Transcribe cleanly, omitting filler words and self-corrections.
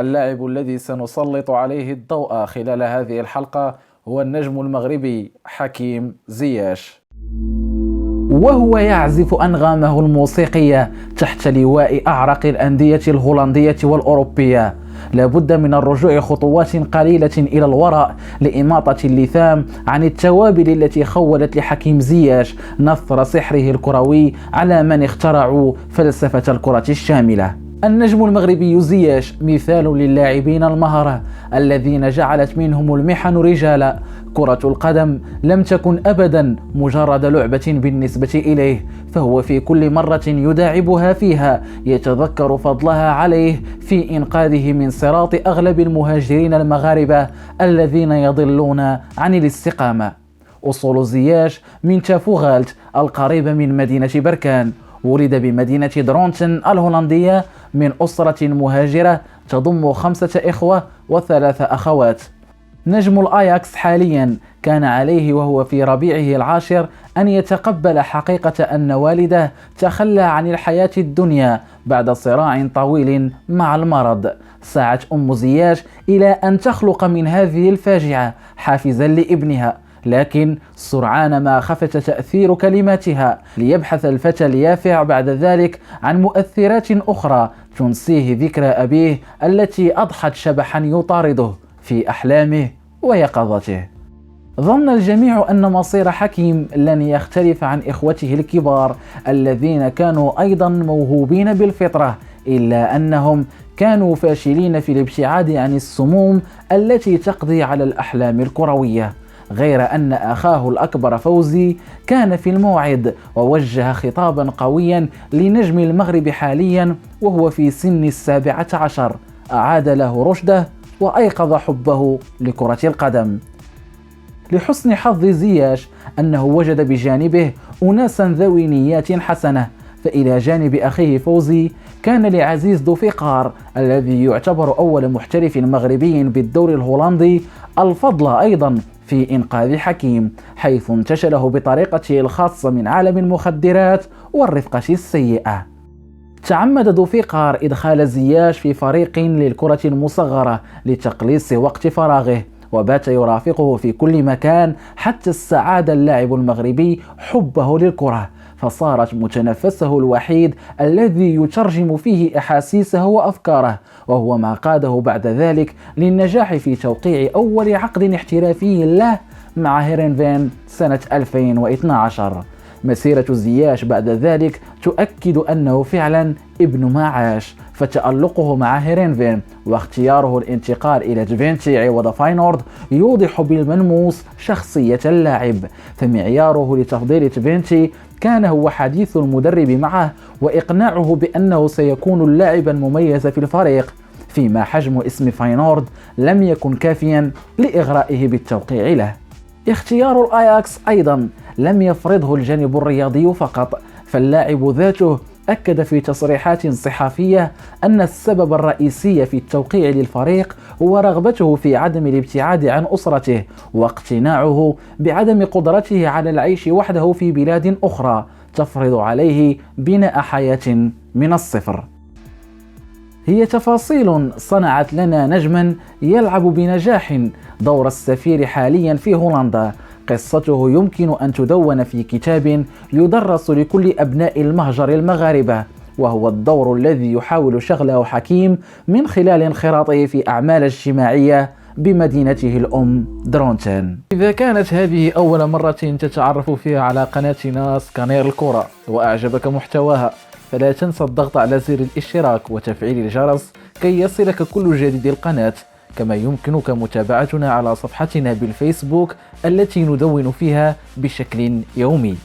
اللاعب الذي سنسلط عليه الضوء خلال هذه الحلقة هو النجم المغربي حكيم زياش، وهو يعزف أنغامه الموسيقية تحت لواء أعرق الأندية الهولندية والأوروبية. لا بد من الرجوع خطوات قليلة إلى الوراء لإماطة اللثام عن التوابل التي خولت لحكيم زياش نثر سحره الكروي على من اخترعوا فلسفة الكرة الشاملة. النجم المغربي زياش مثال للاعبين المهرة الذين جعلت منهم المحن رجالا. كرة القدم لم تكن أبدا مجرد لعبة بالنسبة إليه، فهو في كل مرة يداعبها فيها يتذكر فضلها عليه في إنقاذه من صراط أغلب المهاجرين المغاربة الذين يضلون عن الاستقامة. أصول زياش من تافوغالت القريبة من مدينة بركان. ولد بمدينة درونتن الهولندية من أسرة مهاجرة تضم 5 إخوة و3 أخوات. نجم الأياكس حاليا كان عليه وهو في ربيعه العاشر أن يتقبل حقيقة أن والده تخلى عن الحياة الدنيا بعد صراع طويل مع المرض. سعت أم زياش إلى أن تخلق من هذه الفاجعة حافزا لابنها، لكن سرعان ما خفت تأثير كلماتها ليبحث الفتى اليافع بعد ذلك عن مؤثرات أخرى تنسيه ذكرى أبيه التي أضحت شبحا يطارده في أحلامه ويقظته. ظن الجميع أن مصير حكيم لن يختلف عن إخوته الكبار الذين كانوا أيضا موهوبين بالفطرة، إلا أنهم كانوا فاشلين في الابتعاد عن السموم التي تقضي على الأحلام الكروية. غير أن أخاه الأكبر فوزي كان في الموعد ووجه خطابا قويا لنجم المغرب حاليا وهو في سن 17، أعاد له رشده وأيقظ حبه لكرة القدم. لحسن حظ زياش أنه وجد بجانبه أناسا ذوي نيات حسنة، فإلى جانب أخيه فوزي كان لعزيز دوفيقار الذي يعتبر أول محترف مغربي بالدوري الهولندي الفضل أيضا في إنقاذ حكيم، حيث انتشله بطريقته الخاصة من عالم المخدرات والرفقة السيئة. تعمد دوفيقار إدخال زياش في فريق للكرة المصغرة لتقليص وقت فراغه، وبات يرافقه في كل مكان حتى استعاد اللاعب المغربي حبه للكرة، فصارت متنفسه الوحيد الذي يترجم فيه أحاسيسه وأفكاره، وهو ما قاده بعد ذلك للنجاح في توقيع أول عقد احترافي له مع هيرنفين سنة 2012. مسيرة زياش بعد ذلك تؤكد أنه فعلا ابن ما عاش، فتألقه مع هيرنفين واختياره الانتقال إلى جفينتي عوض فاينورد يوضح بالملموس شخصية اللاعب، فمعياره لتفضيل جفينتي كان هو حديث المدرب معه وإقناعه بأنه سيكون اللاعبا مميزا في الفريق، فيما حجم اسم فاينورد لم يكن كافيا لإغرائه بالتوقيع له. اختيار الأياكس أيضا لم يفرضه الجانب الرياضي فقط، فاللاعب ذاته أكد في تصريحات صحفية أن السبب الرئيسي في التوقيع للفريق هو رغبته في عدم الابتعاد عن أسرته واقتناعه بعدم قدرته على العيش وحده في بلاد أخرى تفرض عليه بناء حياة من الصفر. هي تفاصيل صنعت لنا نجما يلعب بنجاح دور السفير حاليا في هولندا. قصته يمكن أن تدون في كتاب يدرس لكل أبناء المهجر المغاربة، وهو الدور الذي يحاول شغله حكيم من خلال انخراطه في أعمال اجتماعية بمدينته الأم درونتن. إذا كانت هذه أول مرة تتعرف فيها على قناتنا سكانير الكرة وأعجبك محتواها، فلا تنسى الضغط على زر الاشتراك وتفعيل الجرس كي يصلك كل جديد القناة. كما يمكنك متابعتنا على صفحتنا بالفيسبوك التي ندون فيها بشكل يومي.